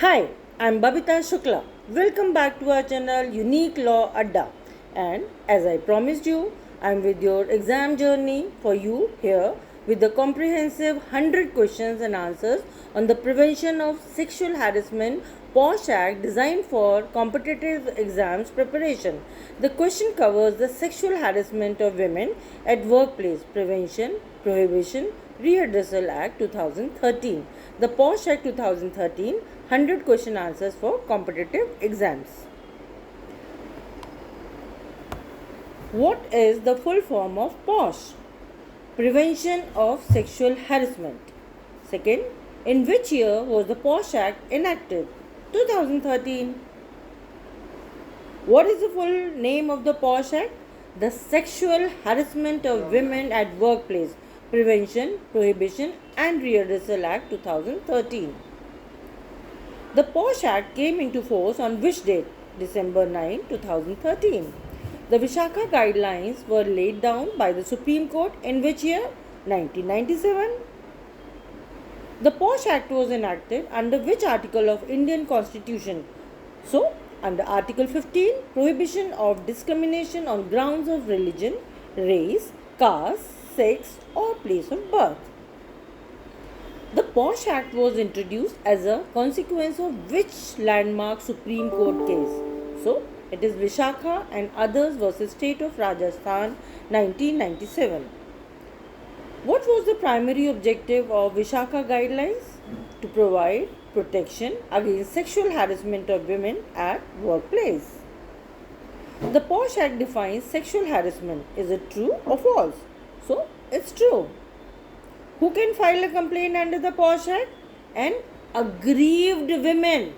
Hi, I'm Babita Shukla. Welcome back to our channel Unique Law Adda. And as I promised you, I'm with your exam journey for you here with the comprehensive 100 questions and answers on the prevention of sexual harassment POSH Act designed for competitive exams preparation. The question covers the sexual harassment of women at workplace prevention, prohibition, Readdressal Act 2013. The POSH Act 2013 100 question answers for competitive exams. What is the full form of POSH? Prevention of Sexual Harassment. Second, in which year was the POSH Act enacted? 2013. What is the full name of the POSH Act? The Sexual Harassment of Women at Workplace Prevention, Prohibition and Readdressal Act 2013. The POSH Act came into force on which date? December 9, 2013. The Vishakha guidelines were laid down by the Supreme Court in which year? 1997. The POSH Act was enacted under which article of Indian Constitution? So, under Article 15, prohibition of discrimination on grounds of religion, race, caste, sex or place of birth. The POSH Act was introduced as a consequence of which landmark Supreme Court case? So, it is Vishakha and others versus State of Rajasthan 1997. What was the primary objective of Vishakha guidelines? To provide protection against sexual harassment of women at workplace. The POSH Act defines sexual harassment. Is it true or false? So, it's true. Who can file a complaint under the POSH Act? An aggrieved woman.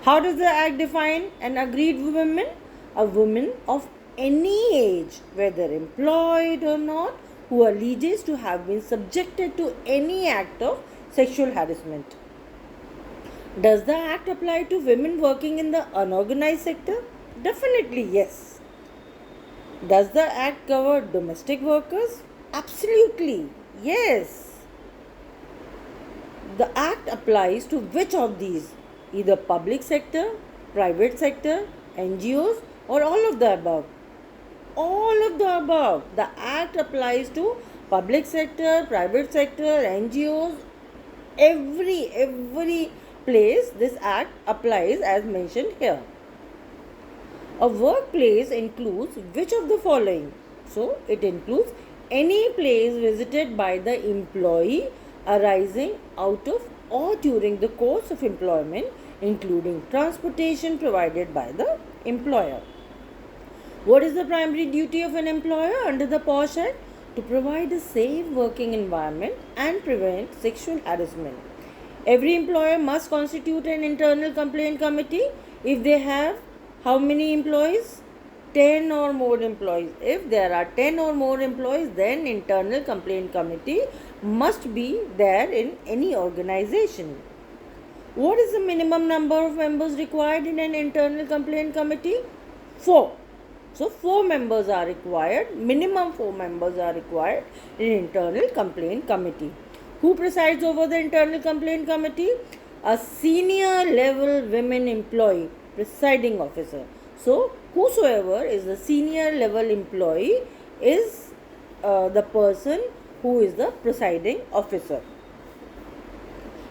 How does the Act define an aggrieved woman? A woman of any age, whether employed or not, who alleges to have been subjected to any act of sexual harassment. Does the Act apply to women working in the unorganized sector? Definitely yes. Does the Act cover domestic workers? Absolutely yes. The Act applies to which of these? Either public sector, private sector, NGOs or all of the above? All of the above. The Act applies to public sector, private sector, NGOs, every place this Act applies as mentioned here. A workplace includes which of the following? So, it includes any place visited by the employee arising out of or during the course of employment, including transportation provided by the employer. What is the primary duty of an employer under the POSH Act? To provide a safe working environment and prevent sexual harassment. Every employer must constitute an internal complaint committee if they have how many employees? 10 or more employees. If there are 10 or more employees, then internal complaint committee must be there in any organization. What is the minimum number of members required in an internal complaint committee? 4. So 4 members are required, minimum 4 members are required in internal complaint committee. Who presides over the internal complaint committee? A senior level women employee, presiding officer. So whosoever is the senior level employee is the person who is the presiding officer.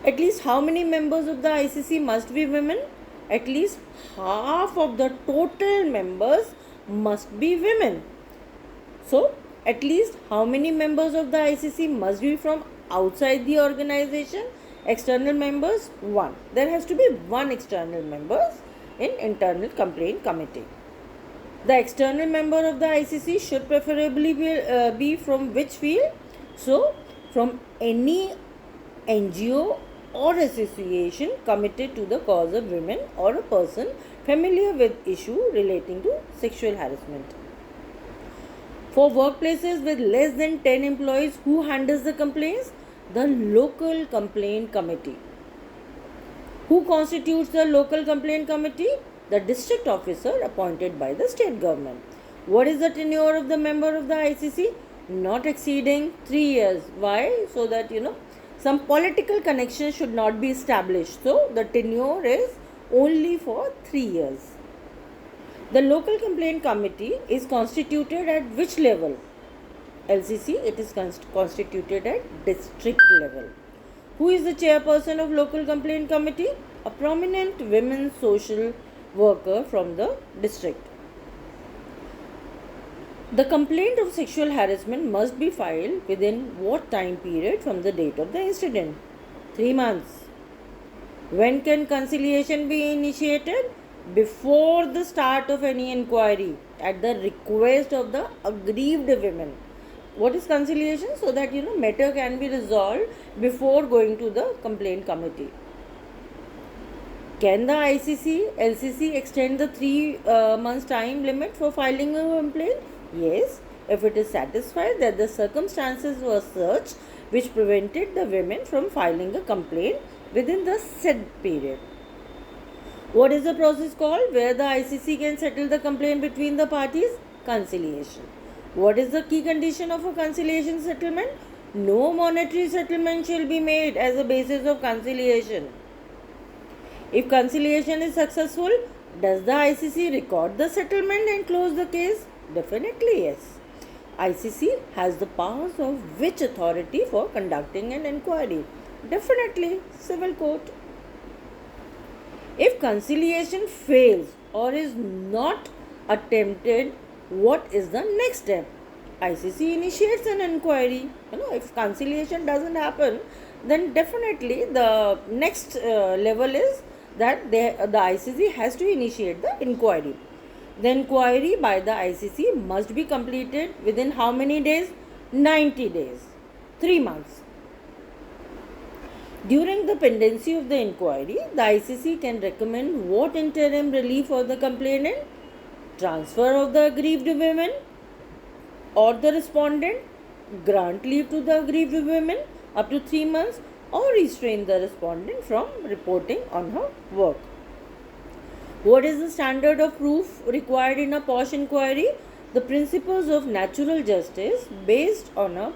At least how many members of the ICC must be women? At least half of the total members must be women. So, at least how many members of the ICC must be from outside the organization? External members? 1. There has to be 1 external members in internal complaint committee. The external member of the ICC should preferably be from which field? So, from any NGO or association committed to the cause of women or a person familiar with issue relating to sexual harassment. For workplaces with less than 10 employees, who handles the complaints? The local complaint committee. Who constitutes the local complaint committee? The district officer appointed by the state government. What is the tenure of the member of the ICC? Not exceeding 3 years. Why? So that Some political connection should not be established, so the tenure is only for 3 years. The local complaint committee is constituted at which level? LCC, it is constituted at district level. Who is the chairperson of local complaint committee? A prominent women social worker from the district. The complaint of sexual harassment must be filed within what time period from the date of the incident? 3 months. When can conciliation be initiated? Before the start of any inquiry, at the request of the aggrieved women. What is conciliation? So that matter can be resolved before going to the complaint committee. Can the ICC, LCC extend the 3 months time limit for filing a complaint? Yes, if it is satisfied that the circumstances were such which prevented the women from filing a complaint within the said period. What is the process called where the ICC can settle the complaint between the parties? Conciliation. What is the key condition of a conciliation settlement? No monetary settlement shall be made as a basis of conciliation. If conciliation is successful, does the ICC record the settlement and close the case? Definitely yes. ICC has the powers of which authority for conducting an inquiry? Definitely civil court. If conciliation fails or is not attempted, what is the next step? ICC initiates an inquiry. If conciliation doesn't happen, then definitely the next level is that the ICC has to initiate the inquiry. The inquiry by the ICC must be completed within how many days? 90 days. 3 months. During the pendency of the inquiry, the ICC can recommend what interim relief for the complainant, transfer of the aggrieved women or the respondent, grant leave to the aggrieved women up to 3 months, or restrain the respondent from reporting on her work. What is the standard of proof required in a POSH inquiry? The principles of natural justice based on a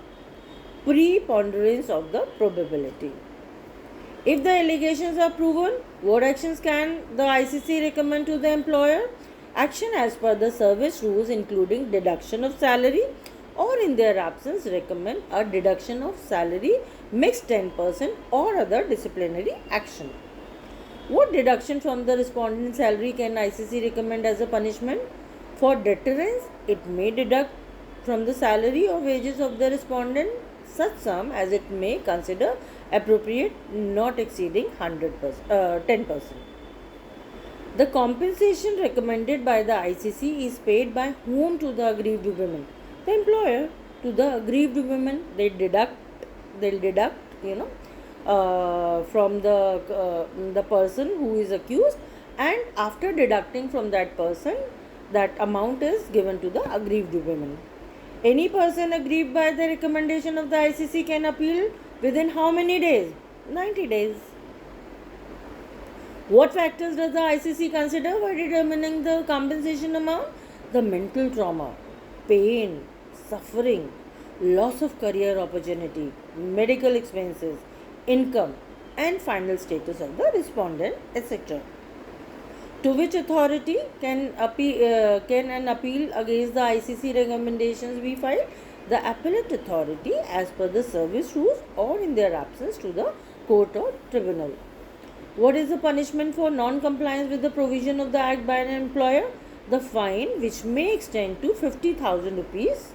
preponderance of the probability. If the allegations are proven, what actions can the ICC recommend to the employer? Action as per the service rules, including deduction of salary, or in their absence recommend a deduction of salary, mixed 10% or other disciplinary action. What deduction from the respondent's salary can ICC recommend as a punishment? For deterrence, it may deduct from the salary or wages of the respondent such sum as it may consider appropriate, not exceeding 10%. The compensation recommended by the ICC is paid by whom to the aggrieved women? The employer. To the aggrieved women, they'll deduct from the person who is accused, and after deducting from that person, that amount is given to the aggrieved women. Any person aggrieved by the recommendation of the ICC can appeal within how many days? 90 days. What factors does the ICC consider while determining the compensation amount? The mental trauma, pain, suffering, loss of career opportunity, medical expenses, income, and final status of the respondent, etc. To which authority can an appeal against the ICC recommendations be filed? The appellate authority as per the service rules, or in their absence to the court or tribunal. What is the punishment for non-compliance with the provision of the Act by an employer? The fine, which may extend to 50,000 rupees.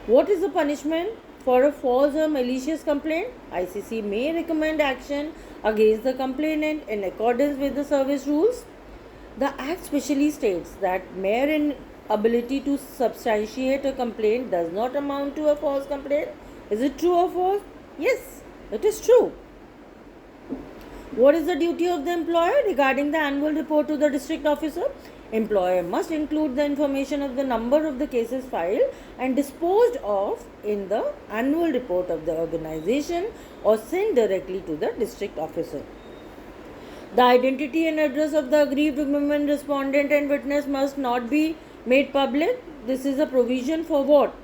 What is the punishment for a false or malicious complaint? ICC may recommend action against the complainant in accordance with the service rules. The Act specially states that mere inability to substantiate a complaint does not amount to a false complaint. Is it true or false? Yes, it is true. What is the duty of the employer regarding the annual report to the district officer? Employer must include the information of the number of the cases filed and disposed of in the annual report of the organization, or send directly to the district officer. The identity and address of the aggrieved women respondent and witness must not be made public. This is a provision for what?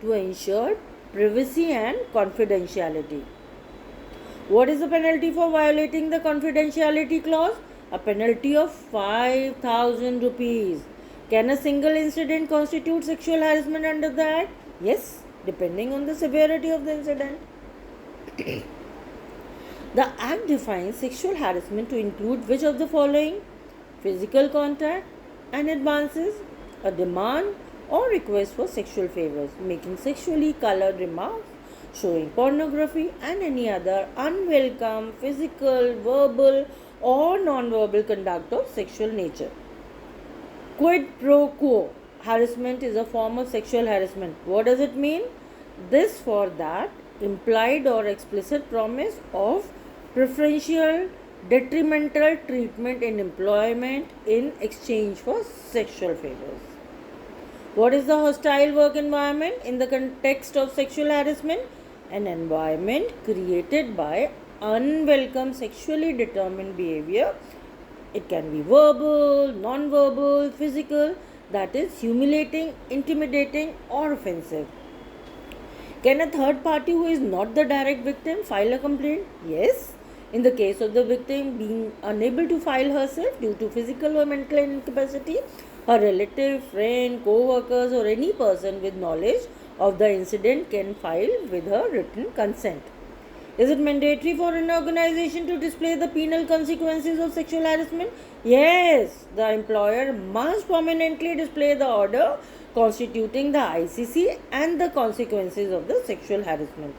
To ensure privacy and confidentiality. What is the penalty for violating the confidentiality clause? A penalty of 5,000 rupees. Can a single incident constitute sexual harassment under the Act? Yes, depending on the severity of the incident. The Act defines sexual harassment to include which of the following? Physical contact and advances, a demand or request for sexual favors, making sexually colored remarks, showing pornography, and any other unwelcome physical, verbal, or non-verbal conduct of sexual nature. Quid pro quo harassment is a form of sexual harassment. What does it mean? This for that implied or explicit promise of preferential detrimental treatment in employment in exchange for sexual favors. What is the hostile work environment in the context of sexual harassment? An environment created by unwelcome sexually determined behavior. It can be verbal, non-verbal, physical, that is humiliating, intimidating, or offensive. Can a third party who is not the direct victim file a complaint? Yes. In the case of the victim being unable to file herself due to physical or mental incapacity, her relative, friend, co-workers, or any person with knowledge of the incident can file with her written consent. Is it mandatory for an organization to display the penal consequences of sexual harassment? Yes, the employer must prominently display the order constituting the ICC and the consequences of the sexual harassment.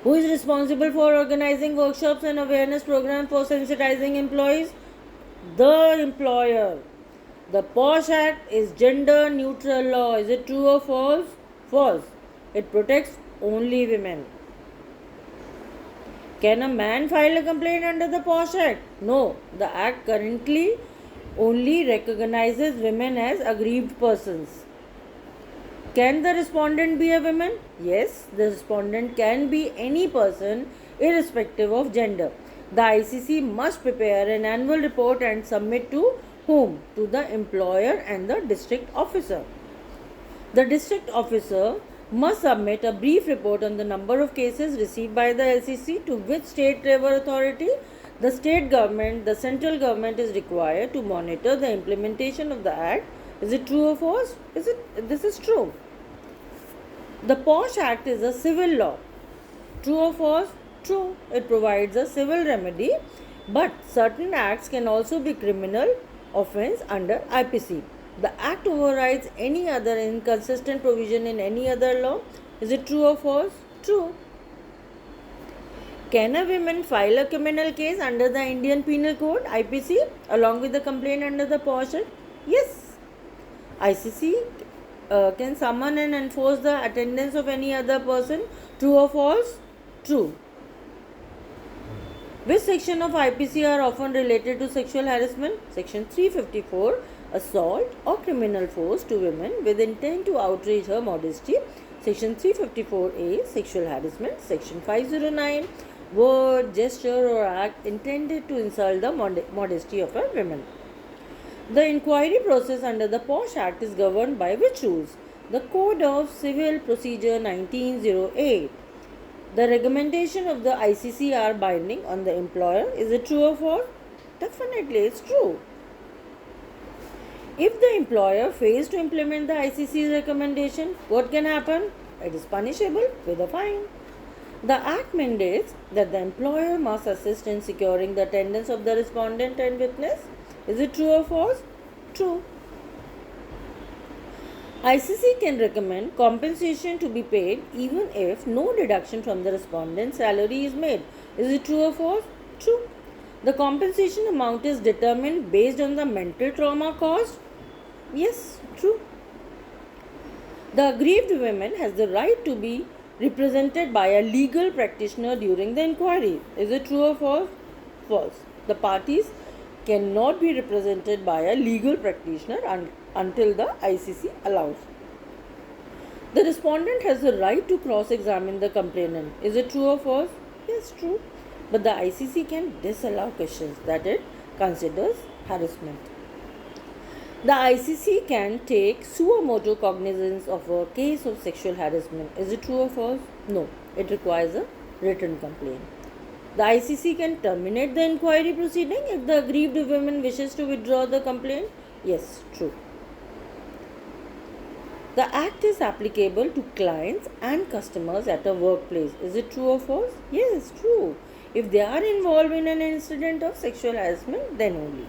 Who is responsible for organizing workshops and awareness programs for sensitizing employees? The employer. The POSH Act is gender neutral law. Is it true or false? False. It protects only women. Can a man file a complaint under the POSH Act? No. The Act currently only recognizes women as aggrieved persons. Can the respondent be a woman? Yes, the respondent can be any person irrespective of gender. The ICC must prepare an annual report and submit to whom? To the employer and the district officer. The district officer must submit a brief report on the number of cases received by the LCC to which state labor authority. The state government, the central government is required to monitor the implementation of the Act. Is it true or false? This is true. The POSH Act is a civil law. True or false? True. It provides a civil remedy, but certain acts can also be criminal offence under IPC. The Act overrides any other inconsistent provision in any other law. Is it true or false? True. Can a woman file a criminal case under the Indian Penal Code, IPC, along with the complaint under the POSH Act? Yes. ICC can summon and enforce the attendance of any other person. True or false? True. Which section of IPC are often related to sexual harassment? Section 354, assault or criminal force to women with intent to outrage her modesty. Section 354A, sexual harassment. Section 509, word, gesture or act intended to insult the modesty of a woman. The inquiry process under the POSH Act is governed by which rules? The Code of Civil Procedure 1908. The recommendation of the ICC are binding on the employer. Is it true or false? Definitely, it's true. If the employer fails to implement the ICC's recommendation, what can happen? It is punishable with a fine. The Act mandates that the employer must assist in securing the attendance of the respondent and witness. Is it true or false? True. ICC can recommend compensation to be paid even if no deduction from the respondent's salary is made. Is it true or false? True. The compensation amount is determined based on the mental trauma caused. Yes, true. The aggrieved woman has the right to be represented by a legal practitioner during the inquiry. Is it true or false? False. The parties cannot be represented by a legal practitioner until the ICC allows. The respondent has the right to cross-examine the complainant. Is it true or false? Yes, true. But the ICC can disallow questions that it considers harassment. The ICC can take suo motu cognizance of a case of sexual harassment. Is it true or false? No. It requires a written complaint. The ICC can terminate the inquiry proceeding if the aggrieved woman wishes to withdraw the complaint. Yes, true. The act is applicable to clients and customers at a workplace. Is it true or false? Yes, true. If they are involved in an incident of sexual harassment, then only.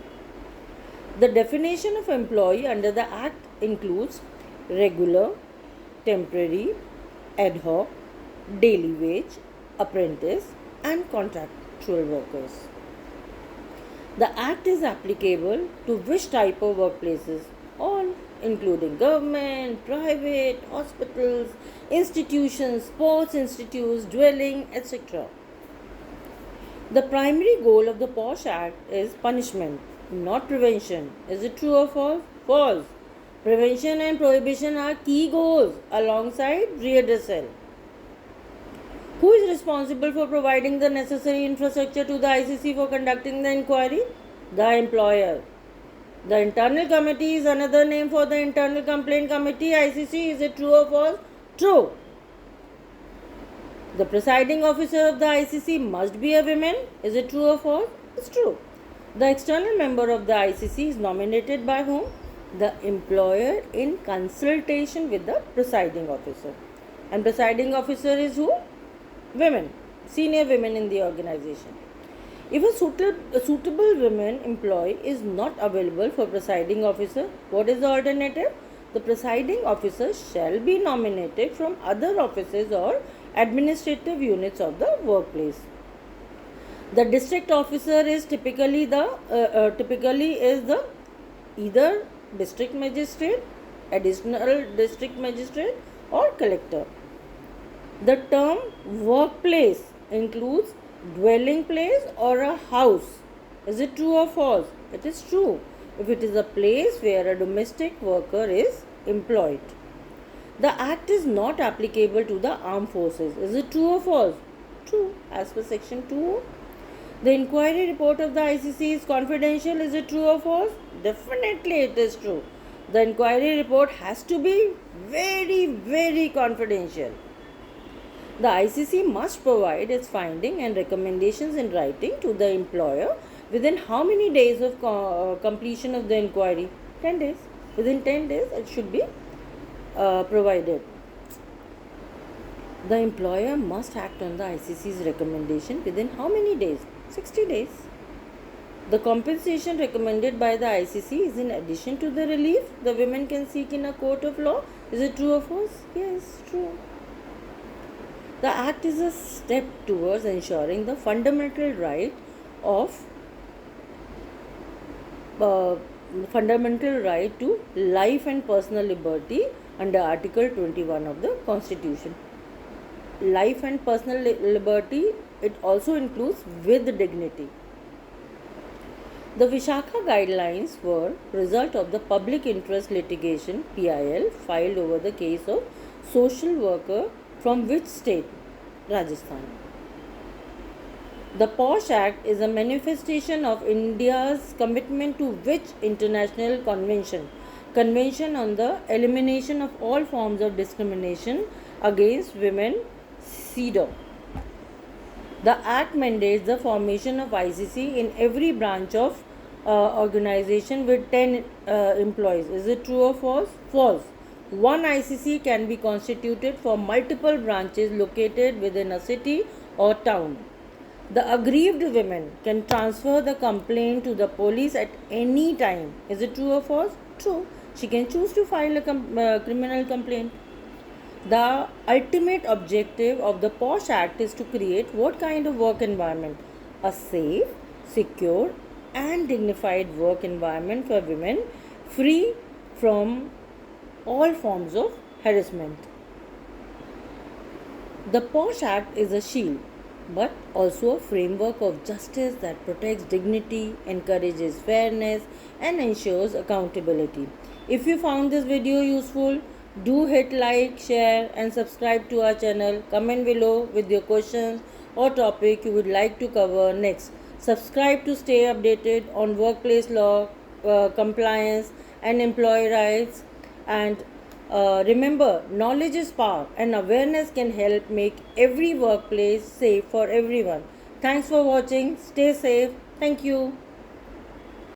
The definition of employee under the Act includes regular, temporary, ad hoc, daily wage, apprentice, and contractual workers. The Act is applicable to which type of workplaces? All, including government, private, hospitals, institutions, sports institutes, dwelling, etc. The primary goal of the POSH Act is punishment, not prevention. Is it true or false? False. Prevention and prohibition are key goals alongside redressal. Who is responsible for providing the necessary infrastructure to the ICC for conducting the inquiry? The employer. The internal committee is another name for the internal complaint committee. ICC, is it true or false? True. The presiding officer of the ICC must be a woman. Is it true or false? It's true. The external member of the ICC is nominated by whom? The employer in consultation with the presiding officer. And presiding officer is who? Women. Senior women in the organization. If a suitable women employee is not available for presiding officer, what is the alternative? The presiding officer shall be nominated from other offices or administrative units of the workplace. The district officer is typically either district magistrate, additional district magistrate, or collector. The term workplace includes dwelling place or a house. Is it true or false? It is true. If it is a place where a domestic worker is employed. The act is not applicable to the armed forces. Is it true or false? True. As per section 2. The inquiry report of the ICC is confidential. Is it true or false? Definitely it is true. The inquiry report has to be very, very confidential. The ICC must provide its finding and recommendations in writing to the employer within how many days of completion of the inquiry? 10 days. Within 10 days it should be provided. The employer must act on the ICC's recommendation within how many days? 60 days. The compensation recommended by the ICC is in addition to the relief the women can seek in a court of law. Is it true or false? Yes, true. The act is a step towards ensuring the fundamental right to life and personal liberty under Article 21 of the Constitution. Life and personal liberty, it also includes with dignity. The Vishakha guidelines were result of the public interest litigation PIL filed over the case of social worker from which state? Rajasthan. The POSH Act is a manifestation of India's commitment to which international convention? Convention on the Elimination of All Forms of Discrimination Against Women, CEDAW. The Act mandates the formation of ICC in every branch of organization with 10 employees. Is it true or false? False. One ICC can be constituted for multiple branches located within a city or town. The aggrieved women can transfer the complaint to the police at any time. Is it true or false? True. She can choose to file a criminal complaint. The ultimate objective of the POSH Act is to create what kind of work environment? A safe, secure, and dignified work environment for women, free from all forms of harassment. The POSH Act is a shield, but also a framework of justice that protects dignity, encourages fairness, and ensures accountability. If you found this video useful, do hit like, share, and subscribe to our channel. Comment below with your questions or topic you would like to cover next. Subscribe to stay updated on workplace law, compliance, and employee rights. And remember, knowledge is power, and awareness can help make every workplace safe for everyone. Thanks for watching. Stay safe. Thank you.